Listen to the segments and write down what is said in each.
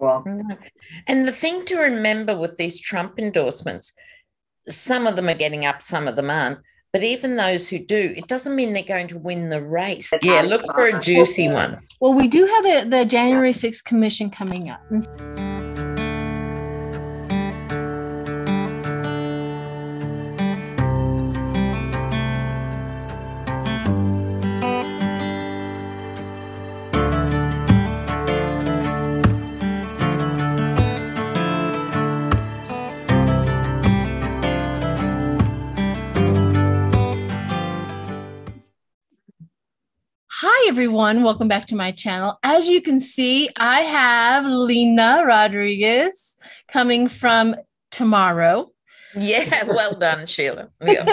Cool. No. And the thing to remember with these Trump endorsements, some of them are getting up, some of them aren't. But even those who do, it doesn't mean they're going to win the race. Yeah, look for a juicy one. Well, we do have the January 6th commission coming up. Hi, everyone. Welcome back to my channel. As you can see, I have Lena Rodriguez coming from tomorrow. Yeah, well done, Sheila. Yeah.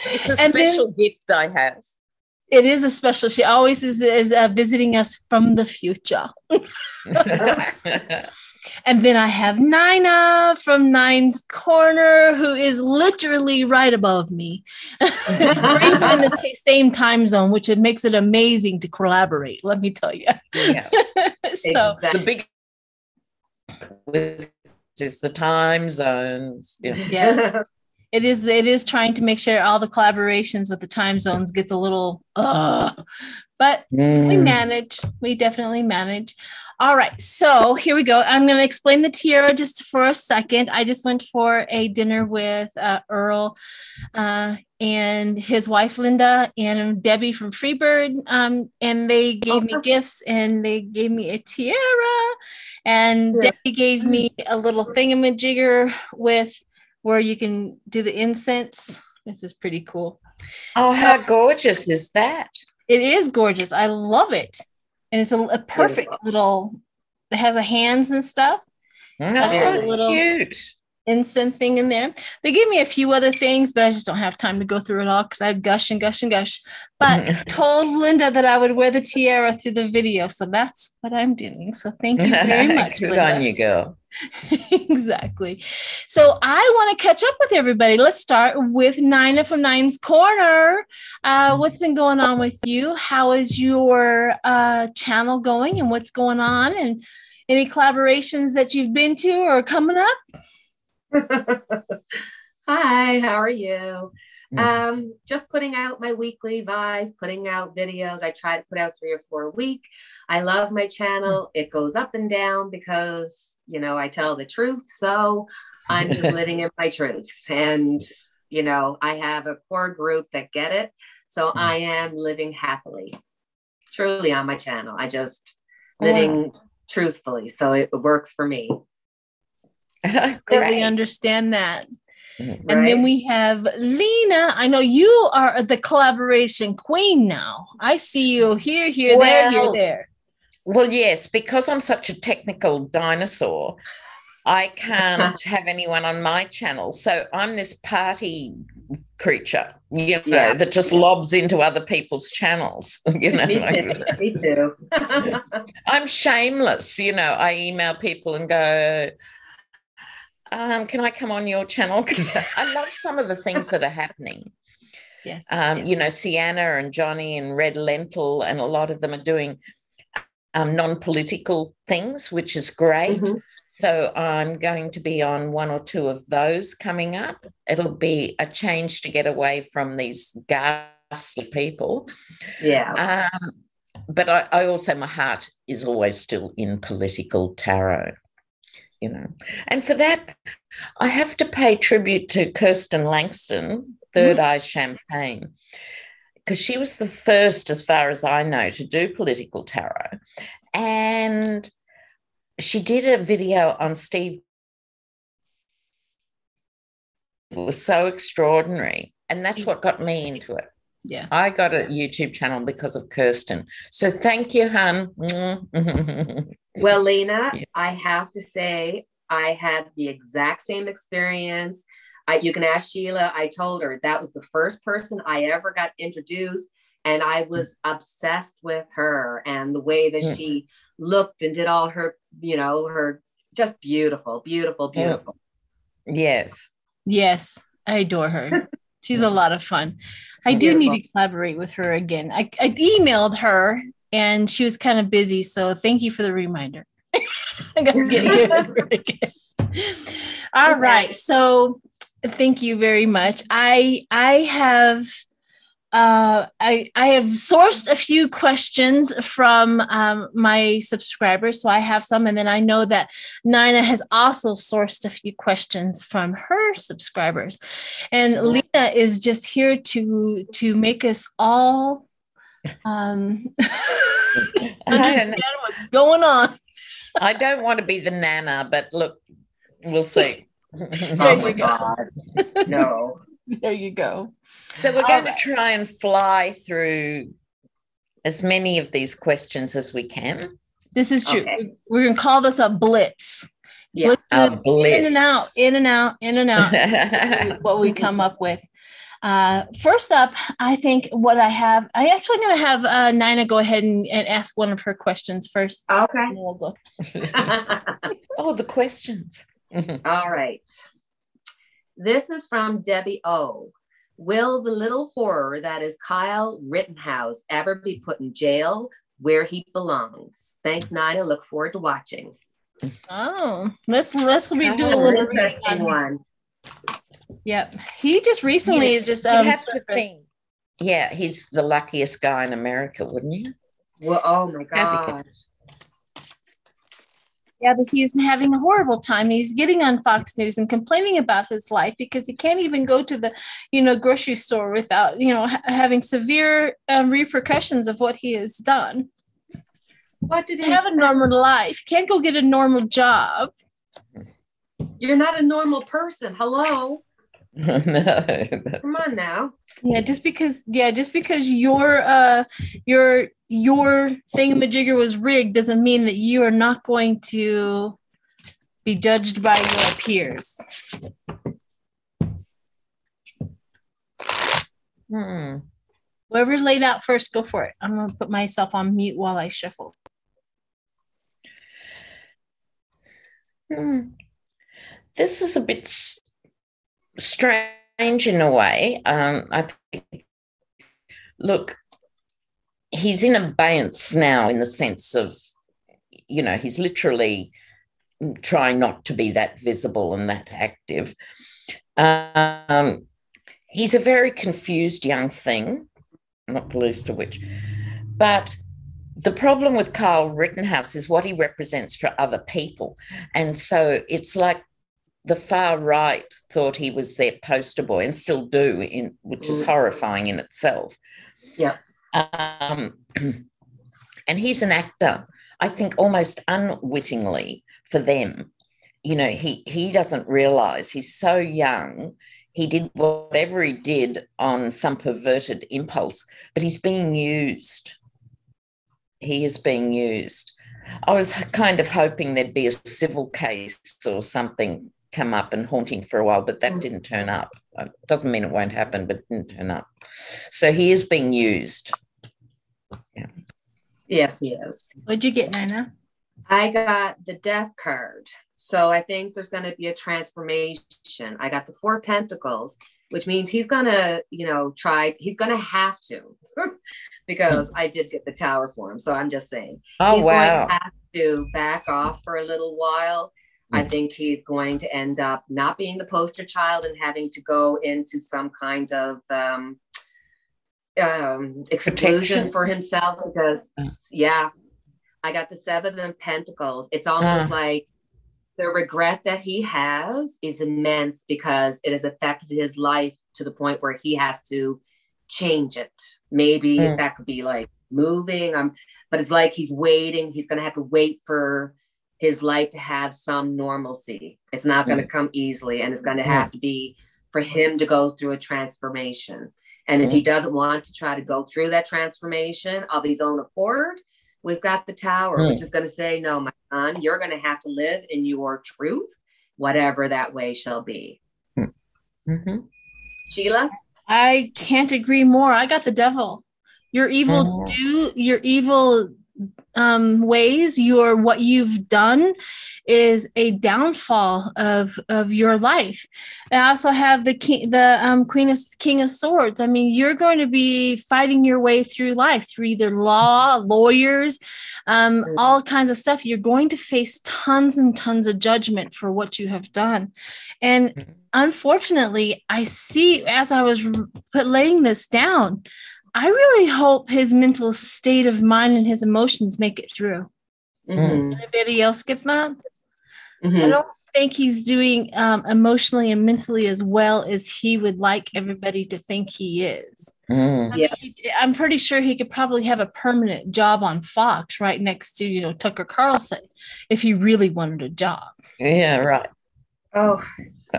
It's a special gift I have. It is a special. She always is visiting us from the future. And then I have Nina from Nine's Corner, who is literally right above me. We're even in the same time zone, which it makes it amazing to collaborate, let me tell you. Yeah. So it's the big is the time zones. Yeah. Yes. It is trying to make sure all the collaborations with the time zones gets a little, but we manage. We definitely manage. All right. So here we go. I'm going to explain the tiara just for a second. I just went for a dinner with Earl and his wife, Linda, and Debbie from Freebird. And they gave me gifts, and they gave me a tiara, and Debbie gave me a little thingamajigger with where you can do the incense. This is pretty cool. Oh, how gorgeous is that? It is gorgeous. I love it. And it's a perfect little, it has a hands and stuff. Oh, a little cute incense thing in there. They gave me a few other things, but I just don't have time to go through it all because I'd gush and gush and gush. But told Linda that I would wear the tiara through the video. So that's what I'm doing. So thank you very much. Good on you, girl. Exactly. So I want to catch up with everybody. Let's start with Nina from Nine's Corner. What's been going on with you? How is your channel going, and what's going on, and any collaborations that you've been to or coming up? Hi, how are you? Just putting out my weekly vibes, putting out videos. I try to put out 3 or 4 a week. I love my channel. It goes up and down because, you know, I tell the truth. So I'm just living in my truth. And, you know, I have a core group that get it. So I am living happily, truly on my channel. I just living truthfully. So it works for me. Totally understand that. And then we have Lena. I know you are the collaboration queen now. I see you here, there. Well, yes, because I'm such a technical dinosaur, I can't have anyone on my channel. So I'm this party creature, you know, that just lobs into other people's channels. You know, me too. I'm shameless. You know, I email people and go, can I come on your channel? Because I love some of the things that are happening. Yes. You know, Sienna and Johnny and Red Lentil, and a lot of them are doing non-political things, which is great. So I'm going to be on 1 or 2 of those coming up. It'll be a change to get away from these ghastly people. Yeah. But I also, my heart is always still in political tarot. You know, and for that, I have to pay tribute to Kirsten Langston, Third Eye Champagne, because she was the first, as far as I know, to do political tarot. And she did a video on Steve. It was so extraordinary. And that's what got me into it. Yeah. I got a YouTube channel because of Kirsten. So thank you, hon. Well, Lena, I have to say, I had the exact same experience. You can ask Sheila. I told her that was the first person I ever got introduced, and I was obsessed with her and the way that she looked and did all her, you know, her just beautiful, beautiful, beautiful. Yes. Yes, I adore her. She's a lot of fun. I do need to collaborate with her again. I emailed her and she was kind of busy. So thank you for the reminder. I gotta get it again. All right. So thank you very much. I have sourced a few questions from my subscribers. So I have some, and then I know that Nina has also sourced a few questions from her subscribers. And Lena is just here to make us all understand what's going on. I don't want to be the nana, but look, we'll see. Oh my God. No. There you go. So we're going to try and fly through as many of these questions as we can. This is true. Okay. We're going to call this a blitz. Yeah, a blitz. In and out, in and out, in and out. What we come up with. First up, I think what I actually going to have Nina go ahead and ask one of her questions first. Okay. And we'll go. Oh, the questions. All right. This is from Debbie O. Will the little horror that is Kyle Rittenhouse ever be put in jail where he belongs? Thanks, Nina. Look forward to watching. Oh, let's do a little interesting one. Yep. He just recently is just surfaced. Yeah, he's the luckiest guy in America, wouldn't he? Well, oh my God. Yeah, but he's having a horrible time. He's getting on Fox News and complaining about his life because he can't even go to the, grocery store without, having severe repercussions of what he has done. What did he have a normal life? Can't go get a normal job. You're not a normal person. Hello. No. Come on now. Yeah, just because your thingamajigger was rigged doesn't mean that you are not going to be judged by your peers. Whoever's laid out first, go for it. I'm going to put myself on mute while I shuffle. This is a bit strange in a way. I think, look, he's in abeyance now in the sense of, he's literally trying not to be that visible and that active. He's a very confused young thing, not the least of which. But the problem with Kyle Rittenhouse is what he represents for other people. And so it's like the far right thought he was their poster boy and still do, which is horrifying in itself. Yeah. And he's an actor, I think almost unwittingly for them. He doesn't realize he's so young. He did whatever he did on some perverted impulse, but he's being used. He is being used. I was kind of hoping there'd be a civil case or something come up and haunt him for a while, but that didn't turn up. It doesn't mean it won't happen, but it didn't turn up. So he is being used. Yeah. Yes, he is. What'd you get, Nina? I got the Death card. So I think there's going to be a transformation. I got the Four of Pentacles, which means he's going to, he's going to have to, because I did get the Tower for him. So I'm just saying. Oh, he's wow. going to have to back off for a little while. I think he's going to end up not being the poster child and having to go into some kind of exclusion for himself because, I got the Seven of Pentacles. It's almost like the regret that he has is immense because it has affected his life to the point where he has to change it. Maybe that could be like moving, but it's like he's waiting. He's going to have to wait for his life to have some normalcy. It's not going to come easily, and it's going to have to be for him to go through a transformation. And if he doesn't want to try to go through that transformation of his own accord, we've got the Tower, which is going to say, no, my son, you're going to have to live in your truth, whatever that way shall be. Sheila? I can't agree more. I got the Devil. Your evil ways, what you've done is a downfall of your life. I also have the king of swords. I mean, you're going to be fighting your way through life through either law, lawyers, all kinds of stuff. You're going to face tons and tons of judgment for what you have done. And unfortunately, I see, as I was laying this down, I really hope his mental state of mind and his emotions make it through. Anybody else gets that? I don't think he's doing emotionally and mentally as well as he would like everybody to think he is. I mean, I'm pretty sure he could probably have a permanent job on Fox right next to, Tucker Carlson if he really wanted a job. Yeah, right. Oh,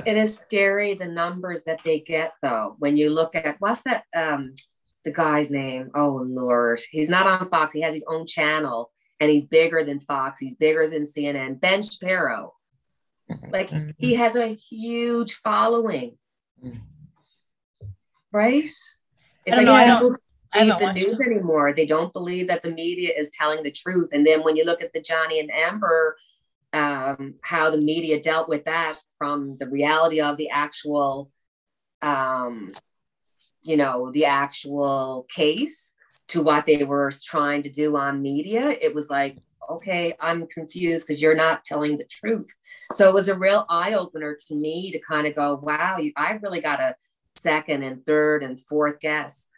it is scary, the numbers that they get, though, when you look at, what's that, the guy's name? Oh, Lord. He's not on Fox. He has his own channel, and he's bigger than Fox. He's bigger than CNN. Ben Shapiro. Like, he has a huge following. Right? It's like, I don't believe the news anymore. They don't believe that the media is telling the truth. And then when you look at the Johnny and Amber, how the media dealt with that from the reality of the actual, the actual case to what they were trying to do on media, it was like, okay, I'm confused because you're not telling the truth. So it was a real eye-opener to me to kind of go, wow, I've really got a second and third and fourth guess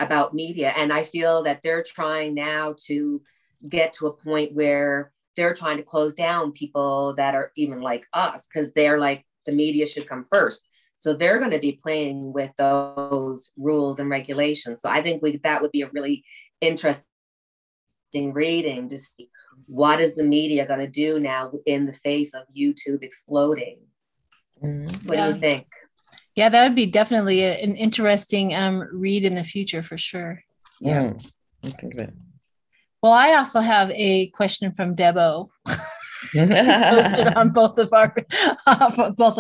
about media. And I feel that they're trying now to get to a point where they're trying to close down people that are even like us, because they're like, the media should come first. So they're going to be playing with those rules and regulations. So I think that would be a really interesting reading to see what is the media going to do now in the face of YouTube exploding. What do you think? Yeah, that would be definitely an interesting read in the future for sure. Yeah. Okay. Well, I also have a question from Debo. Posted on both of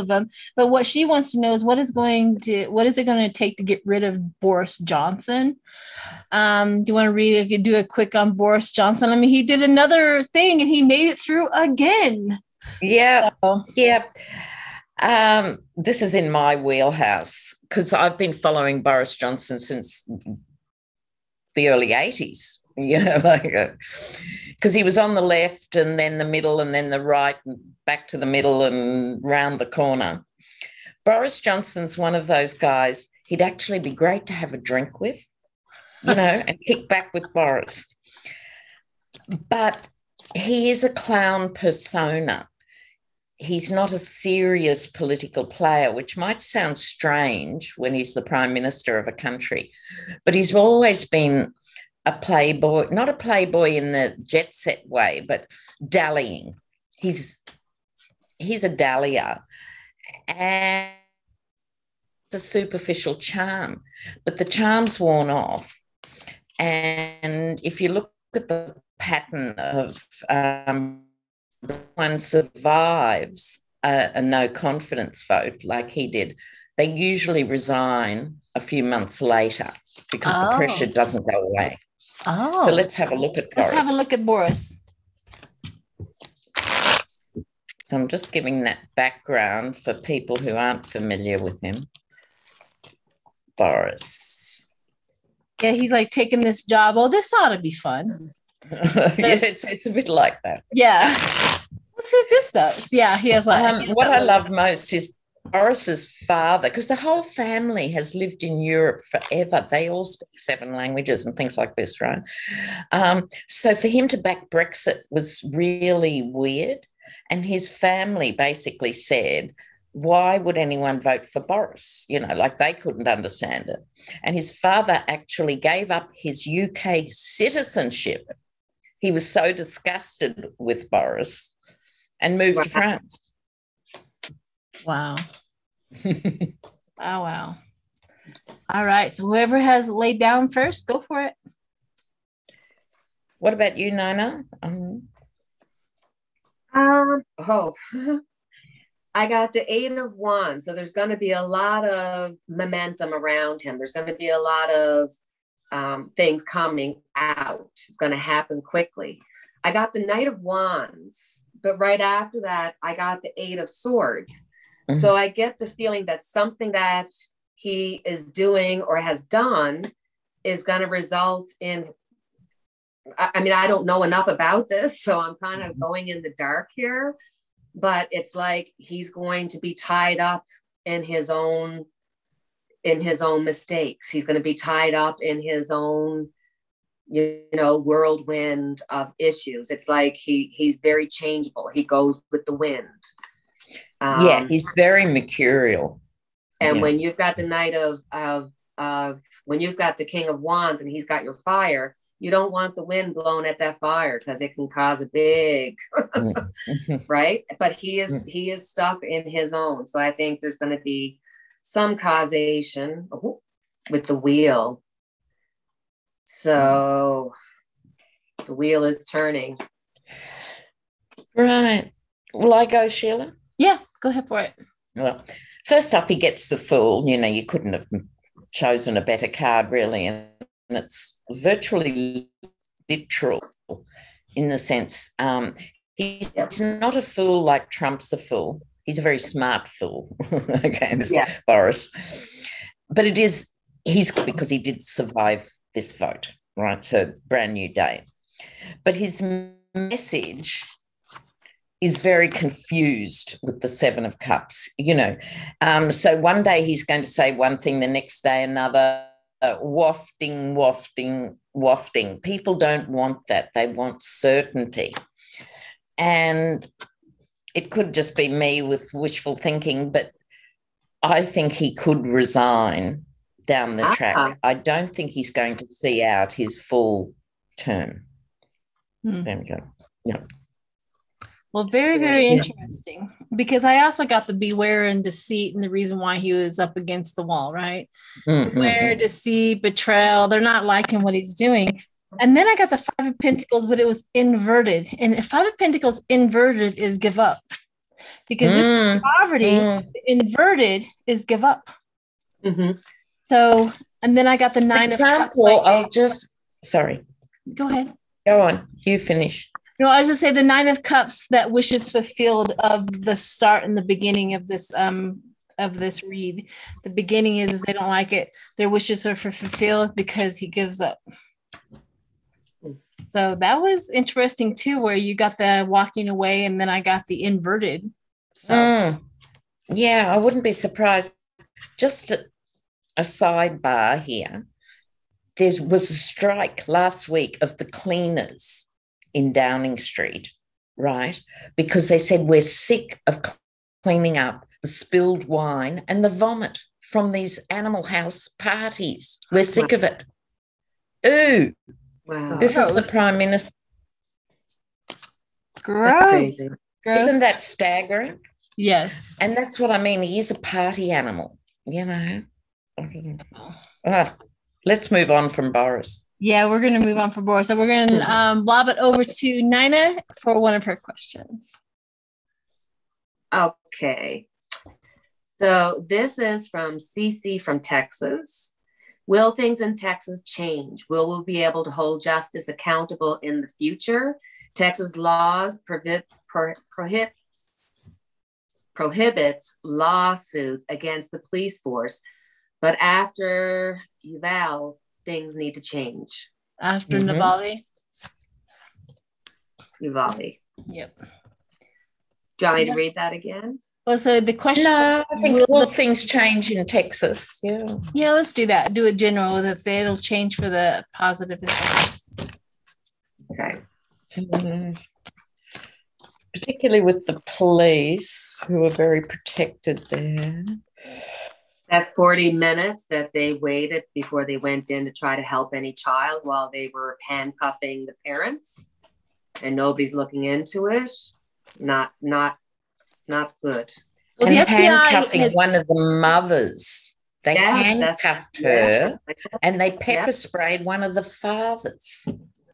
them. But what she wants to know is what is it going to take to get rid of Boris Johnson? Do you want to do a quick on Boris Johnson? I mean, he did another thing and he made it through again. Yeah. So. Yeah. This is in my wheelhouse because I've been following Boris Johnson since the early 80s. Because he was on the left and then the middle and then the right and back to the middle and round the corner. Boris Johnson's one of those guys, he'd actually be great to have a drink with, and kick back with Boris. But he is a clown persona. He's not a serious political player, which might sound strange when he's the prime minister of a country, but he's always been a playboy, not a playboy in the jet set way, but dallying. He's a dallier and a superficial charm, but the charm's worn off. And if you look at the pattern of one survives a no confidence vote like he did, they usually resign a few months later because the pressure doesn't go away. So let's have a look at Boris. Let's have a look at Boris. So I'm just giving that background for people who aren't familiar with him. Boris. Yeah, he's like taking this job. Oh, this ought to be fun. Yeah, it's a bit like that. Yeah. Let's see what this does. Yeah, he has like. What I love most is Boris's father, because the whole family has lived in Europe forever. They all speak 7 languages and things like this, right? So for him to back Brexit was really weird. And his family basically said, why would anyone vote for Boris? Like they couldn't understand it. And his father actually gave up his UK citizenship. He was so disgusted with Boris and moved to France. Wow. Wow. All right. So whoever has laid down first, go for it. What about you, Nina? I got the 8 of Wands. So there's going to be a lot of momentum around him. There's going to be a lot of things coming out. It's going to happen quickly. I got the Knight of Wands, but right after that, I got the Eight of Swords. Mm-hmm. So I get the feeling that something that he is doing or has done is going to result in, I mean, I don't know enough about this, so I'm kind of going in the dark here, but it's like he's going to be tied up in his own mistakes. He's going to be tied up in his own, whirlwind of issues. It's like he's very changeable. He goes with the wind. He's very mercurial. And when you've got the Knight when you've got the King of Wands and he's got your fire, you don't want the wind blowing at that fire because it can cause a big, right? But he is stuck in his own. So I think there's going to be some causation with the wheel. So the wheel is turning. Right. Will I go, Sheila? Yeah, go ahead for it. Well, first up, he gets the Fool. You couldn't have chosen a better card, really. And it's virtually literal in the sense he's not a fool like Trump's a fool. He's a very smart fool. Okay, Boris. But because he did survive this vote, right? So brand new day. But his message is very confused with the Seven of Cups, So one day he's going to say one thing, the next day another, wafting. People don't want that. They want certainty. And it could just be me with wishful thinking, but I think he could resign down the track. I don't think he's going to see out his full term. There we go. Yeah. Well, very, very interesting, because I also got the beware and deceit and the reason why he was up against the wall, right? Beware, deceit, betrayal. They're not liking what he's doing. And then I got the Five of Pentacles, but it was inverted. And Five of Pentacles inverted is give up. Because this is poverty, inverted is give up. So, and then I got the Nine of Cups. Sorry. Go ahead. Go on. You finish. No, I was going to say the Nine of Cups, that wishes fulfilled of the start and the beginning of this read. The beginning is they don't like it. Their wishes are fulfilled because he gives up. So that was interesting too, where you got the walking away and then I got the inverted. So yeah, I wouldn't be surprised. Just a sidebar here. There was a strike last week of the cleaners in Downing Street, right? Because they said we're sick of cleaning up the spilled wine and the vomit from these animal house parties. We're sick of it. Ooh. Wow. This is the Prime Minister. Gross. Isn't that staggering? Yes. And that's what I mean. He is a party animal, Let's move on from Boris. Yeah, we're going to move on for Boris. So we're going to lob it over to Nina for one of her questions. Okay. So this is from CC from Texas. Will things in Texas change? Will we be able to hold justice accountable in the future? Texas laws prohibits lawsuits against the police force, but after eval, things need to change. After Uvalde? Uvalde. Yep. Do you want me to read that again? Well, so the question... No, I think will things change in Texas? Yeah. Yeah, let's do that. Do it general. If it'll change for the positive. Okay. So, particularly with the police, who are very protected there. That 40 minutes that they waited before they went in to try to help any child while they were handcuffing the parents and nobody's looking into it, not good. Well, and handcuffing one of the mothers. They handcuffed her and they pepper sprayed one of the fathers.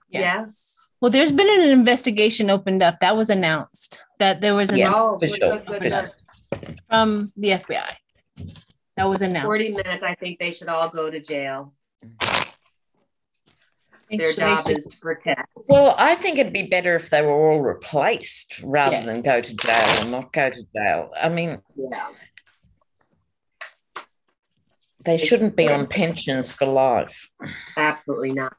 Yeah. Yes. Well, there's been an investigation opened up. That was announced that there was for sure. From the FBI. That was announced. 40 minutes. I think they should all go to jail. Their job is to protect. Well, I think it'd be better if they were all replaced rather than go to jail or not go to jail. I mean, they shouldn't be on pensions for life. Absolutely not.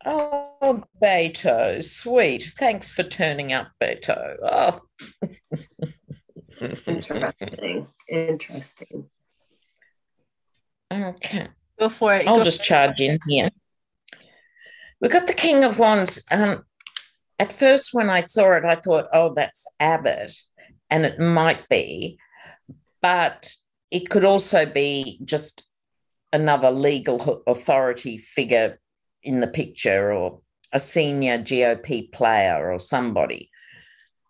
Oh, Beto, sweet. Thanks for turning up, Beto. Oh. Interesting. Okay. Go for it. I'll just charge in here. We've got the King of Wands. At first, when I saw it, I thought, oh, that's Abbott, and it might be, but it could also be just another legal authority figure in the picture, or a senior GOP player or somebody.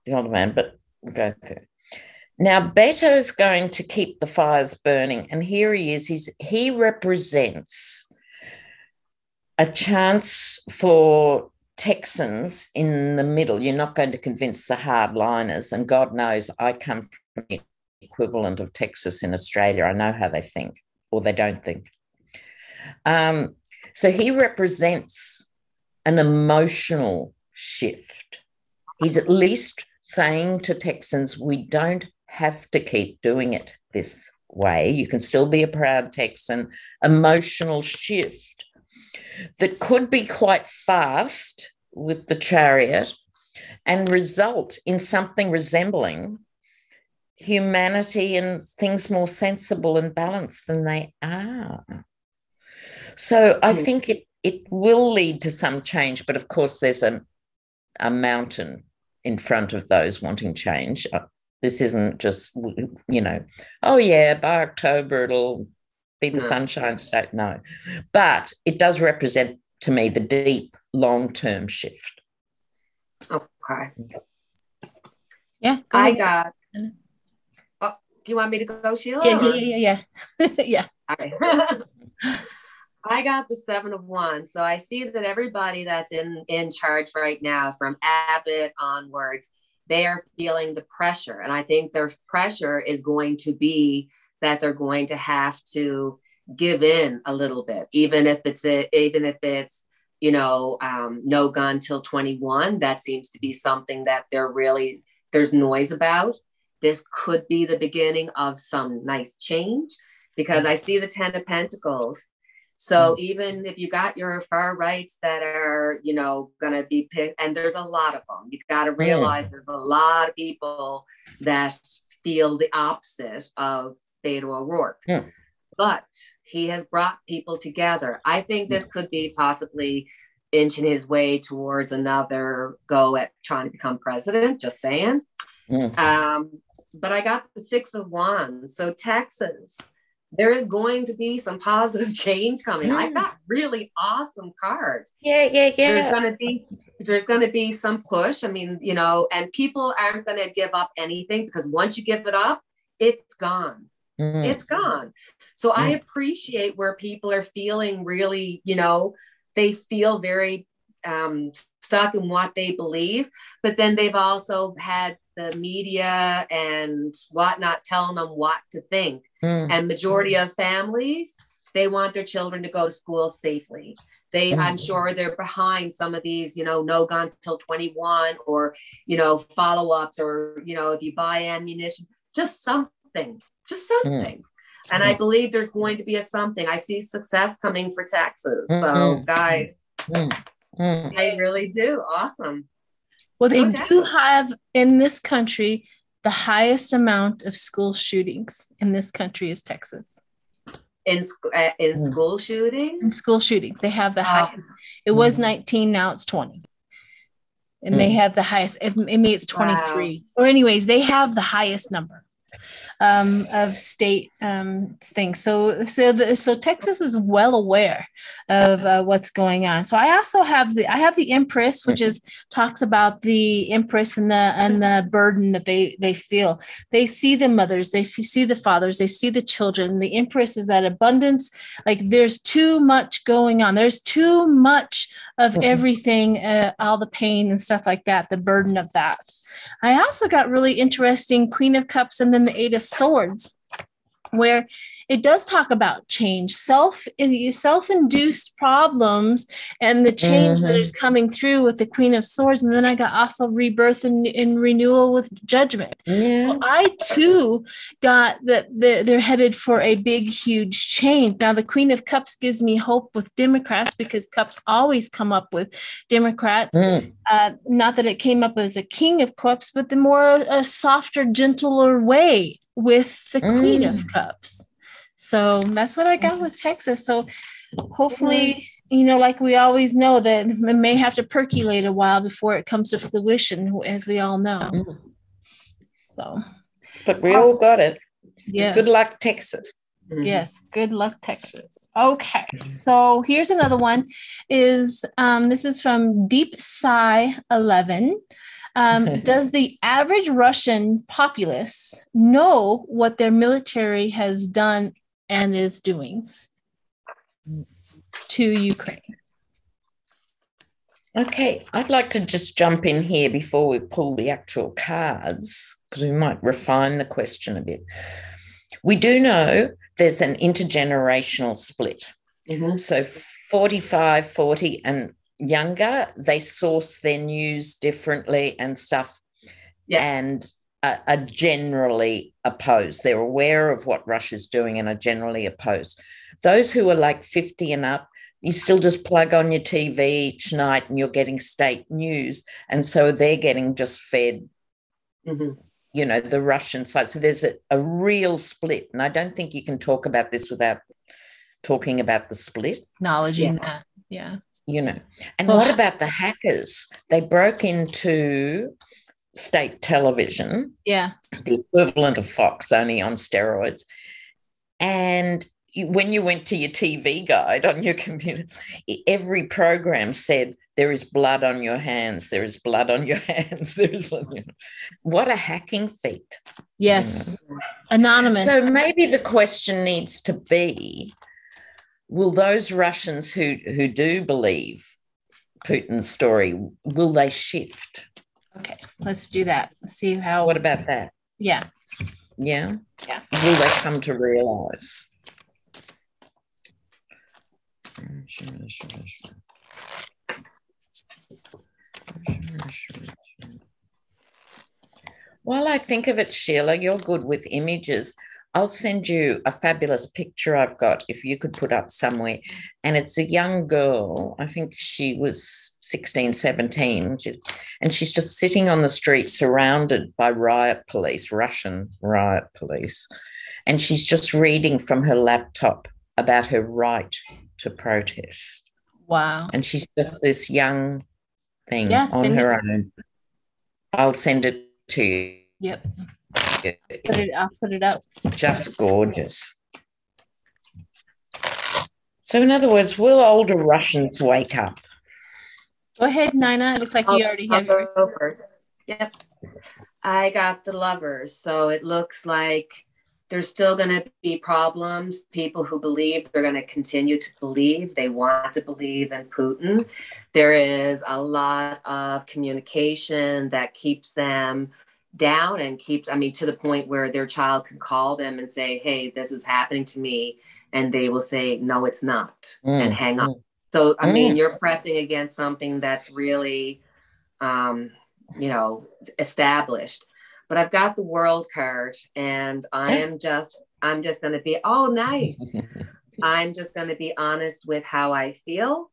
The older man, but we'll go through. Now, Beto's going to keep the fires burning, and here he is. He represents a chance for Texans in the middle. You're not going to convince the hardliners, and God knows I come from the equivalent of Texas in Australia. I know how they think, or they don't think. So he represents an emotional shift. He's at least saying to Texans, we don't have to keep doing it this way. You can still be a proud Texan. Emotional shift that could be quite fast with the Chariot and result in something resembling humanity and things more sensible and balanced than they are. So I think it will lead to some change, but of course there's a mountain in front of those wanting change. This isn't just, oh yeah, by October it'll be the Sunshine State. No, but it does represent to me the deep long-term shift. Okay. Yeah. I got. Oh, do you want me to go, Sheila? Yeah. Yeah. Okay. I got the 7 of Wands. So I see that everybody that's in charge right now, from Abbott onwards, they are feeling the pressure. And I think their pressure is going to be that they're going to have to give in a little bit, even if it's no gun till 21. That seems to be something that there's noise about. This could be the beginning of some nice change, because I see the 10 of Pentacles. So even if you got your far rights that are, going to be picked, and there's a lot of them, you've got to realize there's a lot of people that feel the opposite of Beto O'Rourke. But he has brought people together. I think this could be possibly inching his way towards another go at trying to become president, just saying. But I got the 6 of Wands. So Texas, there is going to be some positive change coming. I got really awesome cards. Yeah. There's going to be some push. I mean, and people aren't going to give up anything, because once you give it up, it's gone. It's gone. So I appreciate where people are feeling really, they feel very stuck in what they believe, but then they've also had the media and whatnot telling them what to think. And majority of families, they want their children to go to school safely. I'm sure they're behind some of these, no gun till 21, or, follow-ups, or, if you buy ammunition, just something. And I believe there's going to be a something. I see success coming for Texas. So guys, I really do. Awesome. Well, they do have in this country, the highest amount of school shootings in this country is Texas. In school shootings? In school shootings. They have the highest. It was 19, now it's 20. And they have the highest. Maybe it's 23. Wow. Or anyways, they have the highest number of state things. So Texas is well aware of what's going on. So I also have the Empress, which talks about the Empress and the burden that they feel. They see the mothers, they see the fathers, they see the children. The Empress is that abundance. Like there's too much going on. There's too much of everything, all the pain and stuff like that. The burden of that. I also got really interesting Queen of Cups and then the Eight of Swords, where it does talk about change, self-induced problems, and the change that is coming through with the Queen of Swords. And then I got also rebirth and renewal with Judgment. So I too got that they're headed for a big, huge change. Now the Queen of Cups gives me hope with Democrats, because cups always come up with Democrats. Not that it came up as a King of Cups, but the more a softer, gentler way with the Queen of Cups. So that's what I got with Texas. So hopefully, like we always know, that it may have to percolate a while before it comes to fruition, as we all know. So, but we all got it. Yeah. Good luck, Texas. Yes. Good luck, Texas. Okay. So here's another one. This is from Deep Sigh 11. Does the average Russian populace know what their military has done and is doing to Ukraine? Okay, I'd like to just jump in here before we pull the actual cards, because we might refine the question a bit. We do know there's an intergenerational split. So 45, 40 and younger, they source their news differently and stuff, and are generally opposed. They're aware of what Russia's doing and are generally opposed. Those who are like 50 and up, you still just plug on your TV each night and you're getting state news, and so they're getting just fed the Russian side. So there's a real split, and I don't think you can talk about this without talking about the split. Acknowledging that, And what about the hackers? They broke into state television, the equivalent of Fox, only on steroids. And when you went to your TV guide on your computer, every program said, there is blood on your hands, there is blood on your hands. What a hacking feat. Yes. Anonymous. So maybe the question needs to be, will those Russians who do believe Putin's story, will they shift? Okay, let's do that. Let's see how. What about that? Yeah. Yeah? Yeah. Will they come to realize? While I think of it, Sheila, you're good with images. I'll send you a fabulous picture I've got, if you could put up somewhere. And it's a young girl, I think she was 16, 17, and she's just sitting on the street surrounded by riot police, Russian riot police. And she's just reading from her laptop about her right to protest. Wow. And she's just this young thing on her own. I'll send it to you. Yep. I'll put it up. Just gorgeous. So in other words, will older Russians wake up? Go ahead, Nina. It looks like you already have yours. I'll go first. Yep. I got the Lovers. So it looks like there's still going to be problems. People who believe, they're going to continue to believe. They want to believe in Putin. There is a lot of communication that keeps them down and keeps, to the point where their child can call them and say, hey, this is happening to me. And they will say, no, it's not, and hang up. So, you're pressing against something that's really, established. But I've got the World card, and I'm just going to be, nice. I'm just going to be honest with how I feel.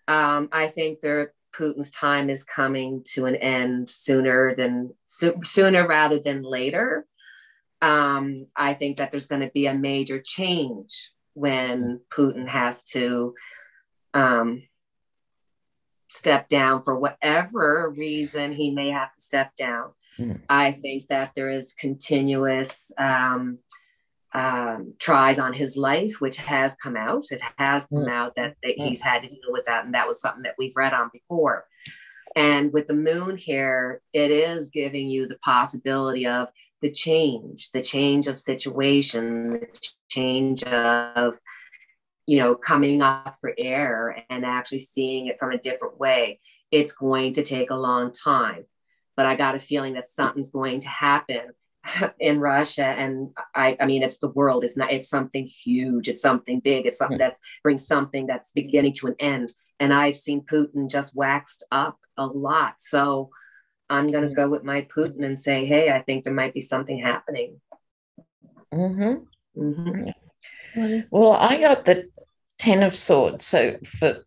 I think Putin's time is coming to an end sooner rather than later. I think that there's going to be a major change when Putin has to step down for whatever reason he may have to step down. I think that there is continuous tries on his life, which has come out. It has come out that he's had to deal with that. And that was something that we've read on before. And with the moon here, it is giving you the possibility of the change of situation, the change of, coming up for air and actually seeing it from a different way. It's going to take a long time. but I got a feeling that something's going to happen in Russia. And I mean, it's the world. It's something huge. It's something big. It's something that brings something that's beginning to an end. And I've seen Putin just waxed up a lot. So I'm going to go with my Putin and say, hey, I think there might be something happening. Mm-hmm. Mm-hmm. Well, I got the 10 of Swords. So for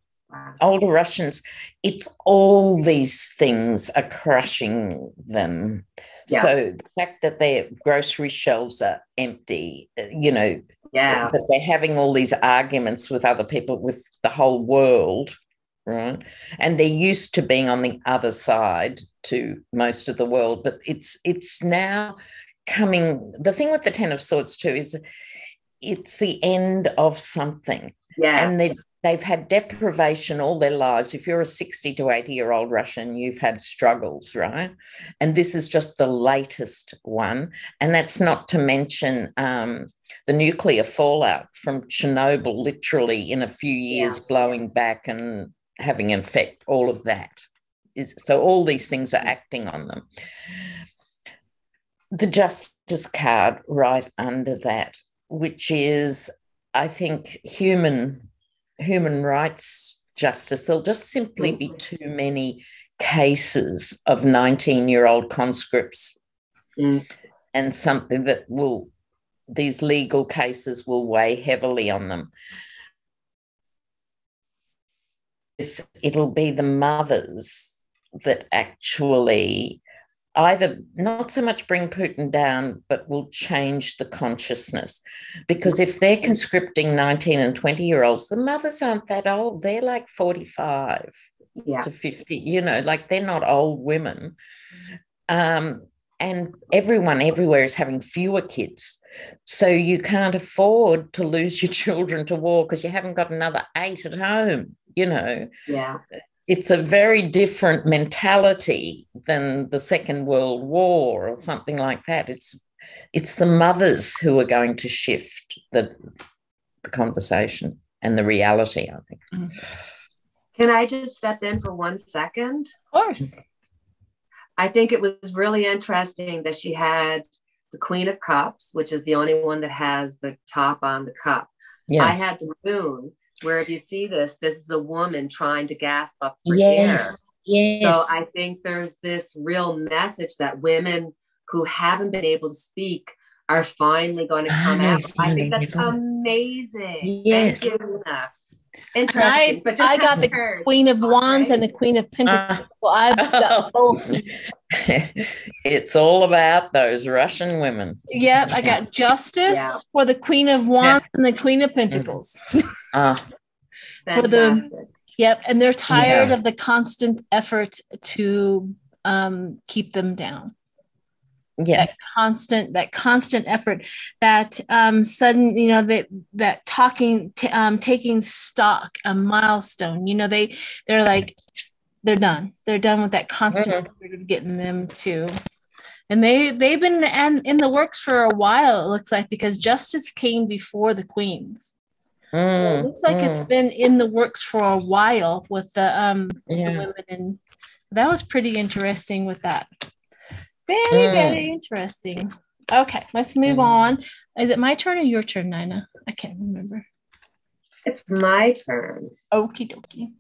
older Russians, it's all these things are crushing them. Yeah. So the fact that their grocery shelves are empty, you know, that they're having all these arguments with other people, with the whole world, right? And they're used to being on the other side to most of the world, but it's now coming. The thing with the 10 of Swords too is it's the end of something. Yes. And they've had deprivation all their lives. If you're a 60 to 80-year-old Russian, you've had struggles, right? And this is just the latest one. And that's not to mention the nuclear fallout from Chernobyl, literally in a few years blowing back and having an effect, all of that. So all these things are acting on them. The Justice card right under that, which is, I think, human rights justice. There'll just simply be too many cases of 19-year-old conscripts and something that these legal cases will weigh heavily on them. It'll be the mothers that actually either not so much bring Putin down, but will change the consciousness. Because if they're conscripting 19 and 20-year-olds, the mothers aren't that old. They're like 45 to 50, you know, like they're not old women. And everyone everywhere is having fewer kids. So you can't afford to lose your children to war because you haven't got another 8 at home, you know. Yeah. It's a very different mentality than the Second World War or something like that. It's the mothers who are going to shift the conversation and the reality, I think. Can I just step in for 1 second? Of course. I think it was really interesting that she had the Queen of Cups, which is the only one that has the top on the cup. Yeah. I had the Moon, where if you see this is a woman trying to gasp up for air. Yes. So I think there's this real message that women who haven't been able to speak are finally going to come out. I think that's amazing. Yes. Thank you, Lena. Interesting. But I got the Queen of Wands and the Queen of Pentacles. So I've got both. It's all about those Russian women. Yep, I got Justice for the Queen of Wands and the Queen of Pentacles. For the and they're tired of the constant effort to keep them down. Yeah, that constant effort, that sudden, you know, that talking, taking stock, a milestone. You know, they're like, they're done with that constant effort of getting them to. And they've been in the works for a while, it looks like, because Justice came before the Queens. It looks like it's been in the works for a while with the women, and that was pretty interesting with that. Very, very interesting. Okay, let's move on. Is it my turn or your turn, Nina? I can't remember. It's my turn. Okie dokie.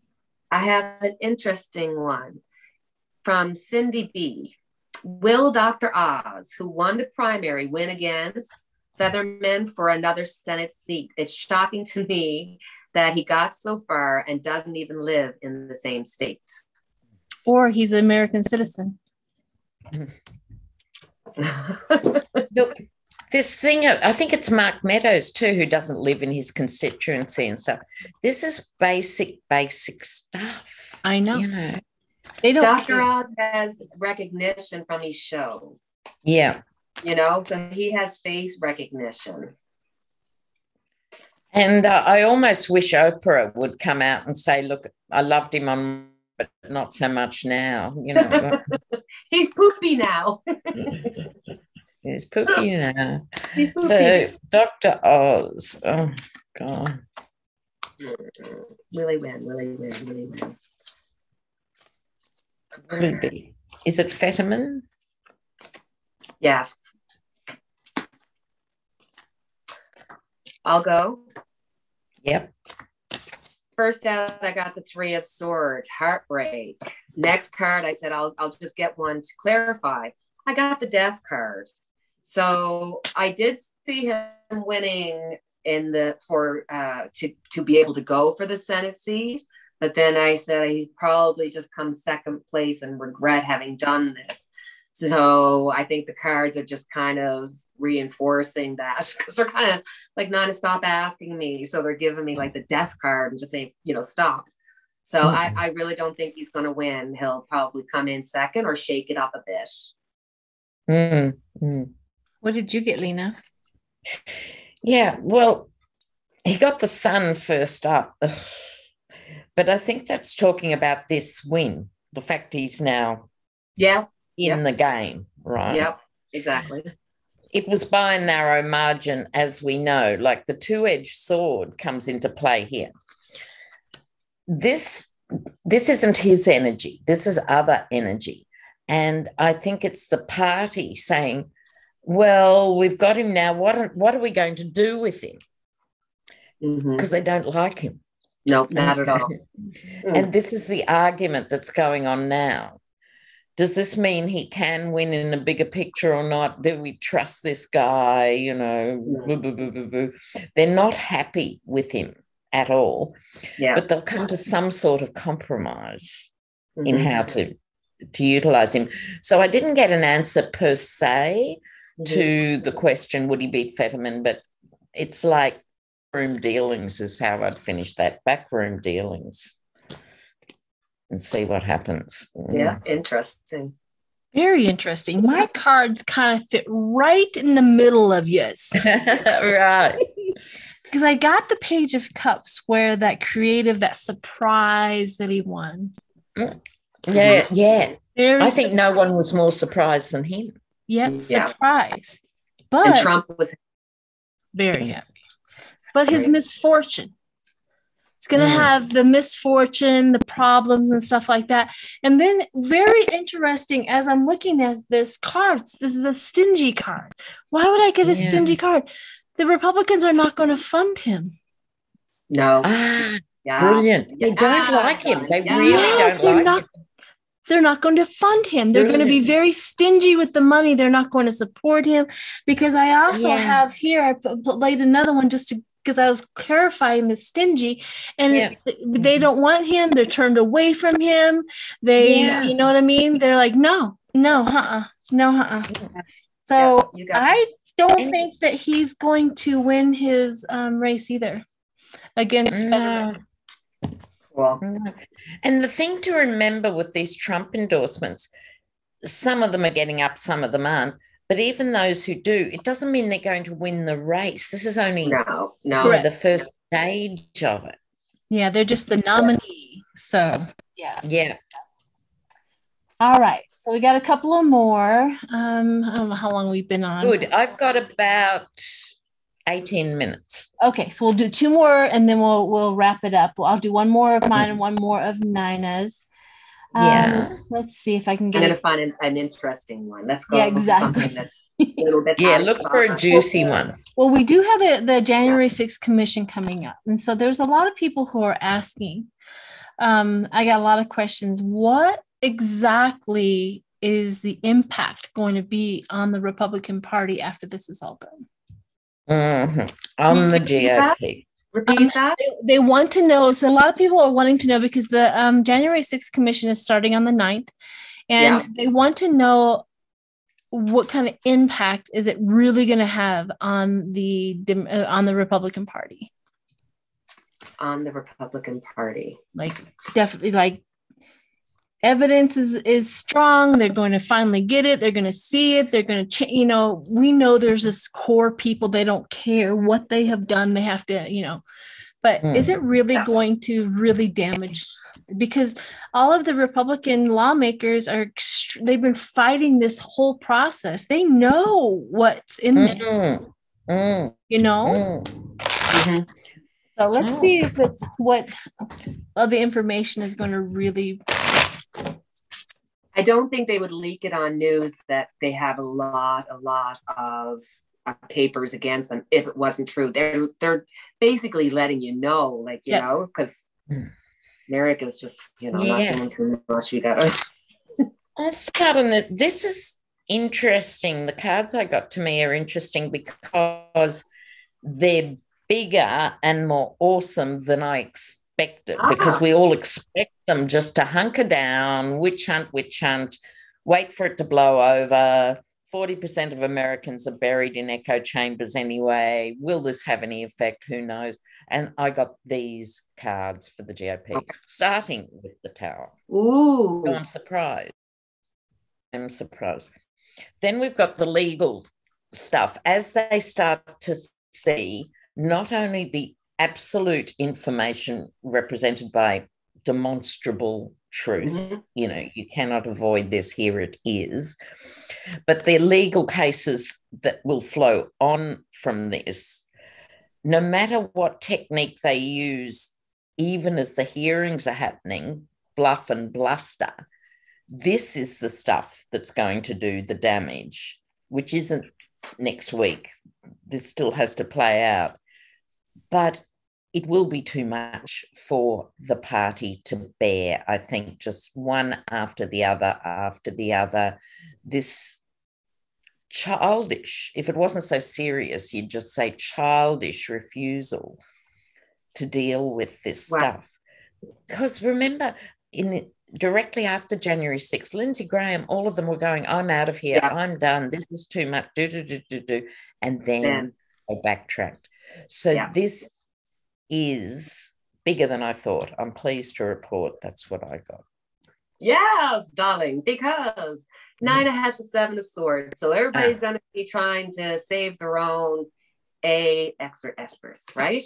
I have an interesting one from Cindy B. Will Dr. Oz, who won the primary, win against Featherman for another Senate seat? It's shocking to me that he got so far and doesn't even live in the same state. Or he's an American citizen. Look, this thing, I think it's Mark Meadows too, who doesn't live in his constituency and stuff. This is basic stuff. I know. You know, Dr. Oz has recognition from his show. Yeah. You know, so he has face recognition. And I almost wish Oprah would come out and say, look, I loved him on, but not so much now. You know, he's poopy now. He's poopy now. So Dr. Oz, oh God. Really win. Really be. Is it Fetterman? Yes. I'll go. Yep. First out, I got the Three of Swords, heartbreak. Next card, I said, I'll just get one to clarify. I got the Death card. So I did see him winning in the to be able to go for the Senate seat. But then I said he'd probably just come second place and regret having done this. So I think the cards are just kind of reinforcing that, because they're kind of like, Nina, stop asking me. So they're giving me like the Death card and just saying, stop. So I really don't think he's going to win. He'll probably come in second or shake it up a bit. What did you get, Lena? Yeah, well, he got the Sun first up. But I think that's talking about this win, the fact he's now in the game, right? Yep, exactly. It was by a narrow margin, as we know, like the two-edged sword comes into play here. This isn't his energy. This is other energy. And I think it's the party saying, well, we've got him now. What are we going to do with him? Because they don't like him. No, not at all. And this is the argument that's going on now. Does this mean he can win in a bigger picture or not? Do we trust this guy? They're not happy with him at all. Yeah. But they'll come to some sort of compromise in how to utilize him. So I didn't get an answer per se to the question, would he beat Fetterman? But it's like room dealings is how I'd finish that. Backroom dealings and see what happens. Yeah, interesting. Very interesting. My cards kind of fit right in the middle of yours. Right. Because I got the Page of Cups where that creative, that surprise that he won. Yeah. I think no one was more surprised than him. Yeah, surprise. But and Trump was very happy. But his misfortune. It's going to have the misfortune, the problems and stuff like that. And then very interesting, as I'm looking at this card, this is a stingy card. Why would I get a stingy card? The Republicans are not going to fund him. No. Brilliant. They don't like him. They really don't like him. They're not going to fund him. They're going to be very stingy with the money. They're not going to support him, because I also have here, I laid another one just because I was clarifying the stingy, and they don't want him. They're turned away from him. You know what I mean? They're like, no. So I don't think that he's going to win his race either against Fetterman. Well, and the thing to remember with these Trump endorsements, some of them are getting up, some of them aren't. But even those who do, it doesn't mean they're going to win the race. This is only the first stage of it. Yeah, they're just the nominee. So, yeah. All right. So we got a couple of more. I don't know how long we've been on. Good. I've got about 18 minutes. Okay, so we'll do two more and then we'll wrap it up. I'll do one more of mine and one more of Nina's. Let's see if I can get I'm going to find an interesting one. Let's go for something that's a little bit look for a juicy one. Well, we do have the January 6th commission coming up. And so there's a lot of people who are asking. I got a lot of questions. What exactly is the impact going to be on the Republican Party after this is all done? On the GOP. Repeat that. They want to know. So a lot of people are wanting to know, because the January 6th commission is starting on the 9th, and they want to know what kind of impact is it really going to have on the Republican Party. On the Republican Party, definitely evidence is strong. They're going to finally get it. They're going to see it. They're going to we know there's this core people. They don't care what they have done. They have to, but is it really going to really damage? Because all of the Republican lawmakers they've been fighting this whole process. They know what's in there, So let's see if it's what the information is going to really I don't think they would leak it on news that they have a lot of papers against them if it wasn't true. They're basically letting you know, like, you know, because America's just, not doing too much. We got this is interesting. The cards I got to me are interesting because they're bigger and more awesome than I expected, because we all expect them just to hunker down, witch hunt, wait for it to blow over. 40% of Americans are buried in echo chambers anyway. Will this have any effect? Who knows? And I got these cards for the GOP, starting with the Tower. Ooh. So I'm surprised. Then we've got the legal stuff. As they start to see not only the absolute information represented by demonstrable truth, you cannot avoid this, here it is, but the legal cases that will flow on from this, no matter what technique they use, even as the hearings are happening, bluff and bluster, this is the stuff that's going to do the damage, which isn't next week. This still has to play out. But it will be too much for the party to bear, I think, just one after the other. This childish, if it wasn't so serious, you'd just say childish refusal to deal with this stuff. Because remember, directly after January 6th, Lindsey Graham, all of them were going, I'm out of here, I'm done, this is too much, and then they backtracked. So this is bigger than I thought. I'm pleased to report that's what I got. Yes, darling, because Nina has the 7 of Swords. So everybody's going to be trying to save their own extra espers, right?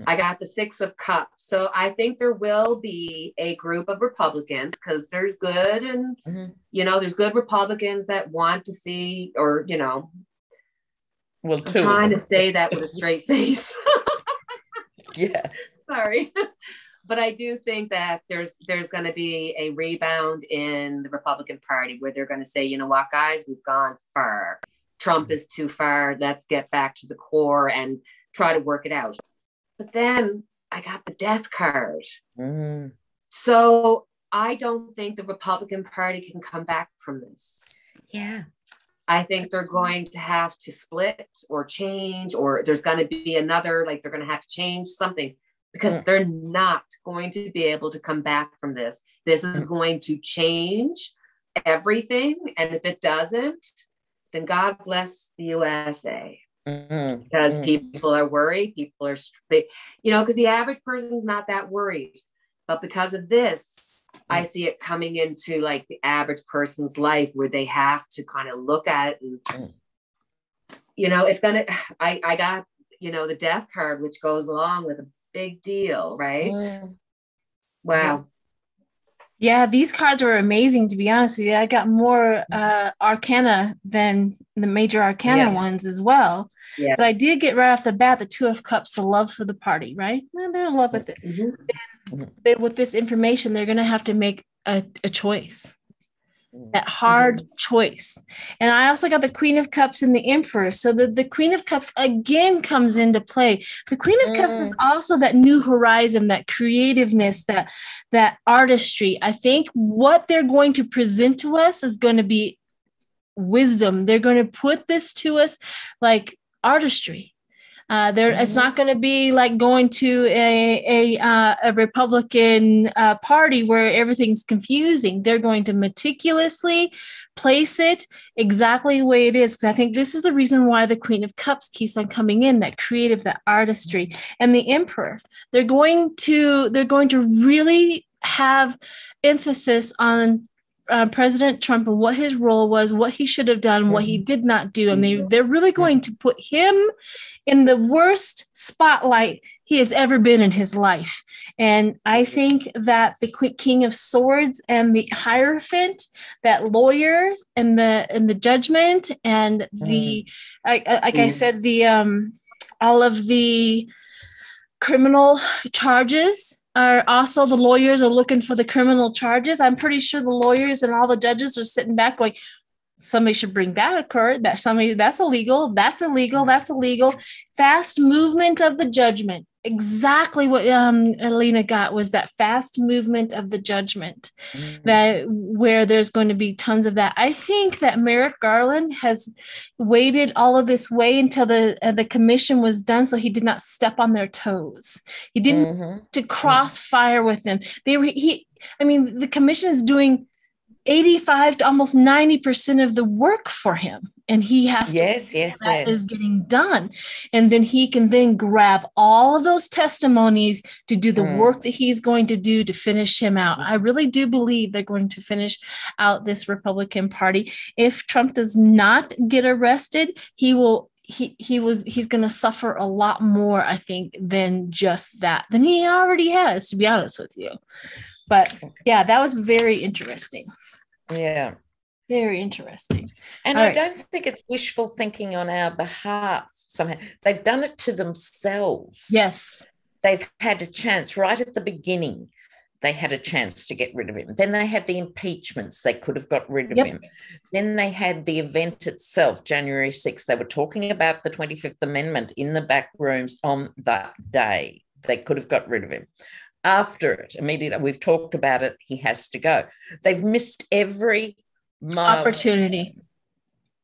I got the 6 of Cups. So I think there will be a group of Republicans, because there's good and, there's good Republicans that want to see, or, well, I'm trying to say that with a straight face. Sorry. But I do think that there's going to be a rebound in the Republican Party where they're going to say, you know what, guys, we've gone far. Trump is too far. Let's get back to the core and try to work it out. But then I got the Death card. So I don't think the Republican Party can come back from this. I think they're going to have to split or change, or there's going to be another, like they're going to have to change something, because they're not going to be able to come back from this. This is going to change everything. And if it doesn't, then God bless the USA. Because people are worried. People are, because the average person's not that worried. But because of this, I see it coming into like the average person's life where they have to kind of look at it and, it's going to, I got, the Death card, which goes along with a big deal, right? Wow. Yeah, these cards were amazing, to be honest with you. I got more arcana than the major arcana ones as well. But I did get right off the bat the 2 of Cups, the love for the party, right? Well, they're in love with it. But with this information, they're going to have to make a choice, that hard choice. And I also got the Queen of Cups and the Emperor. So the Queen of Cups again comes into play. The Queen of Cups is also that new horizon, that creativeness, that artistry. I think what they're going to present to us is going to be wisdom. They're going to put this to us like artistry. It's not going to be like going to a Republican party where everything's confusing. They're going to meticulously place it exactly the way it is. Because I think this is the reason why the Queen of Cups keeps on coming in, that creative, that artistry. And the Emperor, they're going to really have emphasis on President Trump and what his role was, what he should have done, what he did not do. And they're really going to put him in the worst spotlight he has ever been in his life. And I think that the King of Swords and the Hierophant, that lawyers and the judgment and the, like I said, the all of the criminal charges are also, the lawyers are looking for the criminal charges. I'm pretty sure the lawyers and all the judges are sitting back going, somebody should bring that occurred, that somebody, that's illegal, that's illegal, that's illegal. Fast movement of the judgment. Exactly what Lena got was that fast movement of the judgment, that where there's going to be tons of that. I think that Merrick Garland has waited all of this way until the commission was done, so he did not step on their toes. He didn't to crossfire with them. The commission is doing 85 to almost 90% of the work for him. And he has to is getting done. And then he can then grab all of those testimonies to do the work that he's going to do to finish him out. I really do believe they're going to finish out this Republican Party. If Trump does not get arrested, he's going to suffer a lot more, I think, than just that, than he already has, to be honest with you. But yeah, that was very interesting. Yeah. Very interesting. And I don't think it's wishful thinking on our behalf somehow. They've done it to themselves. Yes. They've had a chance right at the beginning. They had a chance to get rid of him. Then they had the impeachments. They could have got rid of him. Then they had the event itself, January 6th. They were talking about the 25th Amendment in the back rooms on that day. They could have got rid of him. After it, immediately, we've talked about it, he has to go. They've missed every opportunity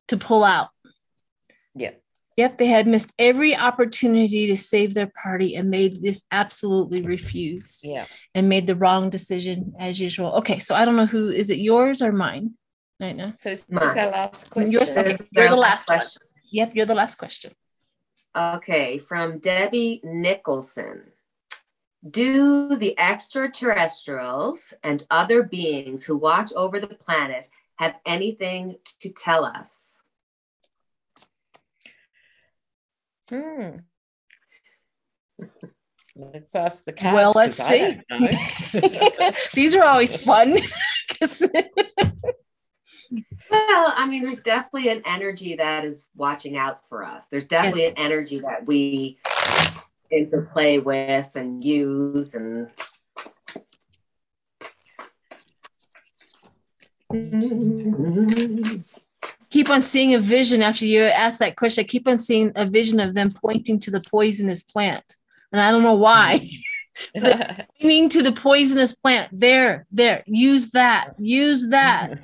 to pull out. Yeah. Yep, they had missed every opportunity to save their party, and they just absolutely refused. Yeah. And made the wrong decision as usual. Okay, so I don't know who, is it yours or mine right now? So is this our last question? Yours, okay. You're the last question. Yep, you're the last question. Okay, from Debbie Nicholson. Do the extraterrestrials and other beings who watch over the planet have anything to tell us? Let's ask the cards. Well, let's see. These are always fun. Well, I mean, there's definitely an energy that is watching out for us. There's definitely an energy that we interplay with and use, and keep on seeing a vision after you ask that question. I keep on seeing a vision of them pointing to the poisonous plant, and I don't know why. Pointing to the poisonous plant. There, use that. The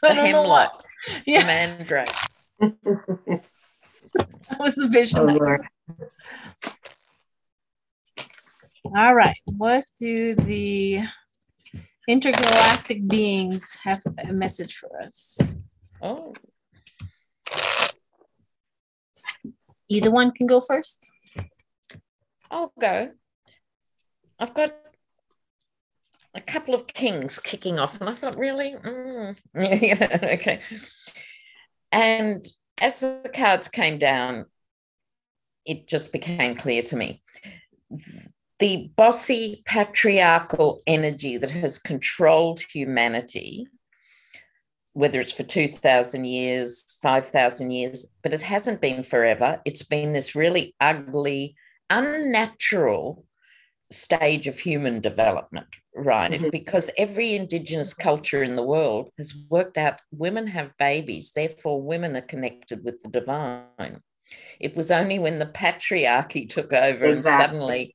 hemlock. Yeah. The mandrake. That was the vision. All right. What do the intergalactic beings have a message for us? Oh. Either one can go first. I'll go. I've got a couple of kings kicking off, and I thought, really? Okay. And as the cards came down, it just became clear to me. The bossy patriarchal energy that has controlled humanity, whether it's for 2,000 years, 5,000 years, but it hasn't been forever. It's been this really ugly, unnatural stage of human development, right? Mm-hmm. Because every Indigenous culture in the world has worked out women have babies, therefore women are connected with the divine. It was only when the patriarchy took over and suddenly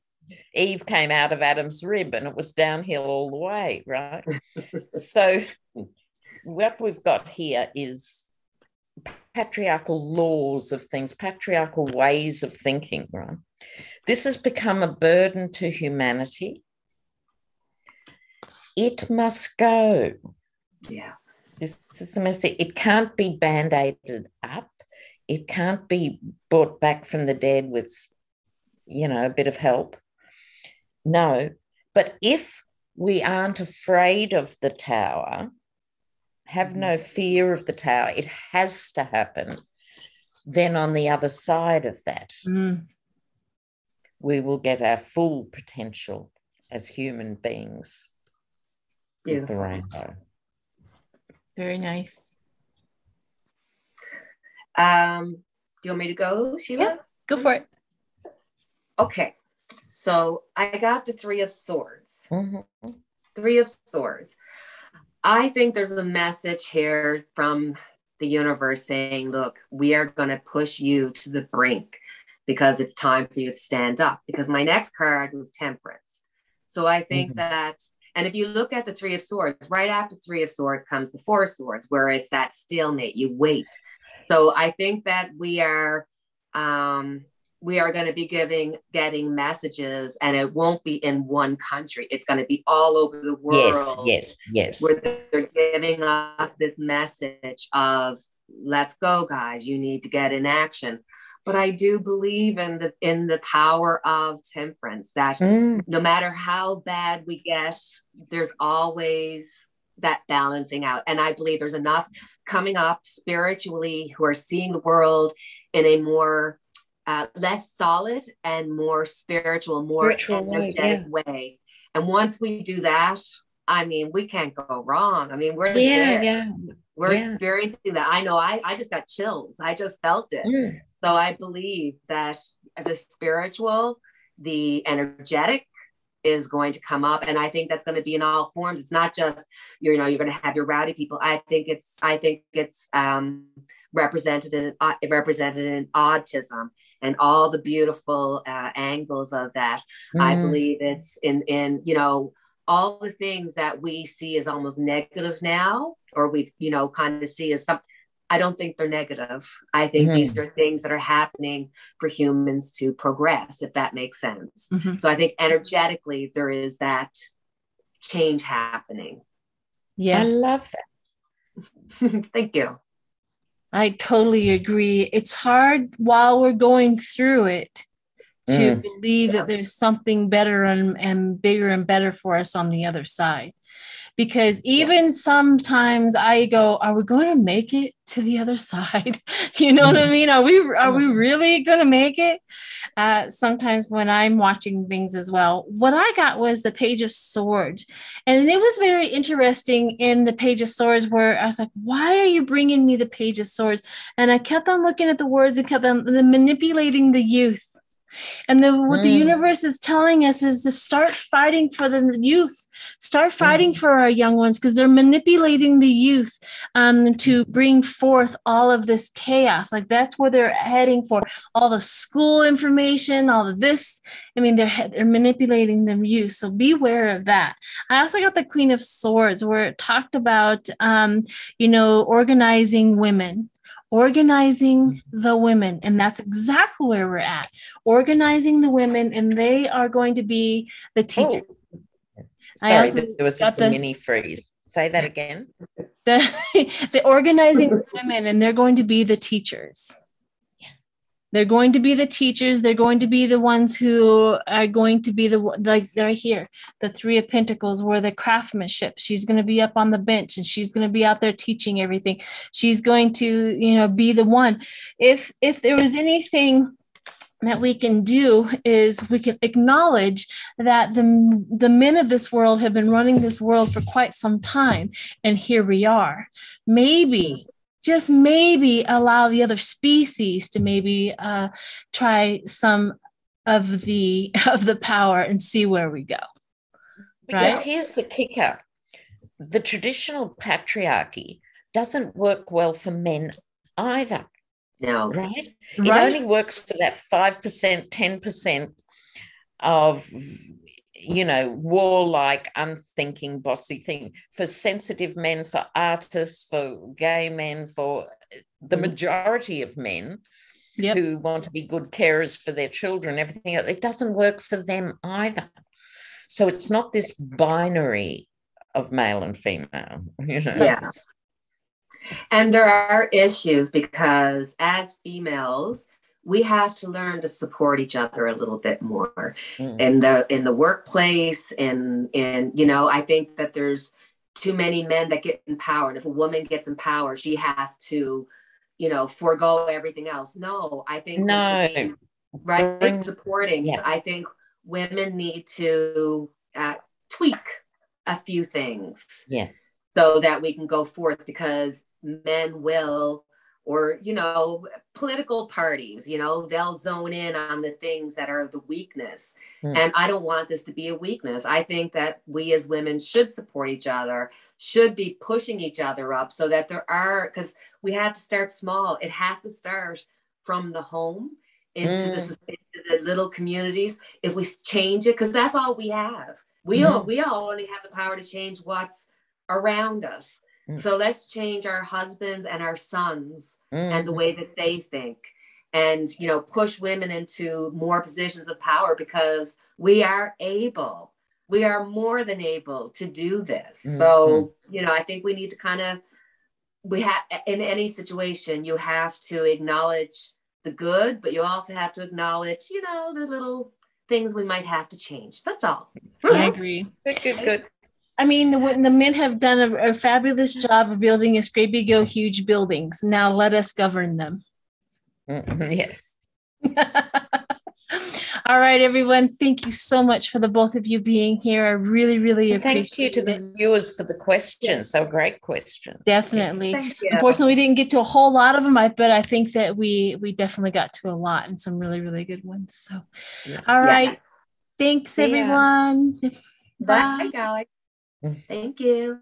Eve came out of Adam's rib and it was downhill all the way, right? So what we've got here is patriarchal laws of things, patriarchal ways of thinking, right? This has become a burden to humanity. It must go. Yeah. This is the message. It can't be band-aided up. It can't be brought back from the dead with, a bit of help. No. But if we aren't afraid of the tower, have no fear of the tower, it has to happen, then on the other side of that, we will get our full potential as human beings with the rainbow. Very nice. Do you want me to go, Sheila? Yeah, go for it. Okay. So I got the Three of Swords. Mm-hmm. Three of Swords. I think there's a message here from the universe saying, look, we are going to push you to the brink because it's time for you to stand up. Because my next card was Temperance. So I think that, and if you look at the Three of Swords, right after Three of Swords comes the Four of Swords, where it's that stalemate, you wait. So I think that we are going to be getting messages, and it won't be in one country. It's going to be all over the world. Yes. Where they're giving us this message of, let's go, guys, you need to get in action. But I do believe in the power of temperance, that no matter how bad we get, there's always that balancing out. And I believe there's enough coming up spiritually who are seeing the world in a more less solid and more spiritual, more energetic way. And once we do that, I mean, we can't go wrong. I mean, we're there. Yeah. We're experiencing that. I know I just got chills. I just felt it. So I believe that the spiritual, the energetic is going to come up. And I think that's going to be in all forms. It's not just, you're going to have your rowdy people. I think it's represented in autism and all the beautiful angles of that. I believe it's in all the things that we see as almost negative now, or we kind of see as something. I don't think they're negative. I think these are things that are happening for humans to progress, if that makes sense. So I think energetically there is that change happening. Yes. I love that. Thank you. I totally agree. It's hard while we're going through it to believe that there's something better and bigger and better for us on the other side. Because even sometimes I go, are we going to make it to the other side? You know what I mean? Are we really going to make it? Sometimes when I'm watching things as well, what I got was the Page of Swords. And it was very interesting in the Page of Swords where I was like, why are you bringing me the Page of Swords? And I kept on looking at the words and kept on manipulating the youth. And then what the universe is telling us is to start fighting for the youth, start fighting for our young ones, because they're manipulating the youth to bring forth all of this chaos. Like that's where they're heading for, all the school information, all of this. I mean, they're manipulating the youth. So beware of that. I also got the Queen of Swords where it talked about, organizing women. Organizing the women, and that's exactly where we're at. Organizing the women, and they are going to be the teacher. Sorry, there was just a mini freeze. Say that again. The organizing women, and they're going to be the teachers. They're going to be the teachers. They're going to be the ones who are going to be they're here. The Three of Pentacles were the craftsmanship. She's going to be up on the bench and she's going to be out there teaching everything. She's going to, be the one. If there was anything that we can do is we can acknowledge that the men of this world have been running this world for quite some time. And here we are. Just maybe allow the other species to maybe try some of the power and see where we go. Because here's the kicker. The traditional patriarchy doesn't work well for men either. No. Right? It only works for that 5%, 10% of warlike, unthinking, bossy thing. For sensitive men, for artists, for gay men, for the majority of men who want to be good carers for their children, everything else, it doesn't work for them either. So it's not this binary of male and female, Yeah. And there are issues because as females, we have to learn to support each other a little bit more in the workplace. And I think that there's too many men that get empowered. If a woman gets empowered, she has to, forego everything else. No, I think supporting. Yeah. So I think women need to tweak a few things. Yeah. So that we can go forth, because men will or, you know, political parties, you know, they'll zone in on the things that are the weakness. And I don't want this to be a weakness. I think that we as women should support each other, should be pushing each other up, so that there are, because we have to start small. It has to start from the home into the little communities. If we change it, because that's all we have. We all only have the power to change what's around us. So let's change our husbands and our sons and the way that they think, and, you know, push women into more positions of power, because we are more than able to do this. So, you know, I think we need to kind of, in any situation, you have to acknowledge the good, but you also have to acknowledge, you know, the little things we might have to change. That's all. I agree. Good. I mean, the men have done a fabulous job of building us great big, huge buildings. Now let us govern them. Yes. All right, everyone. Thank you so much for the both of you being here. I really, really appreciate it. Thank you to the viewers for the questions. They were great questions. Definitely. Thank you. Unfortunately, we didn't get to a whole lot of them, but I think that we definitely got to a lot, and some really, really good ones. So, all right. Yes. Thanks, See ya. everyone. Bye, guys. Thank you.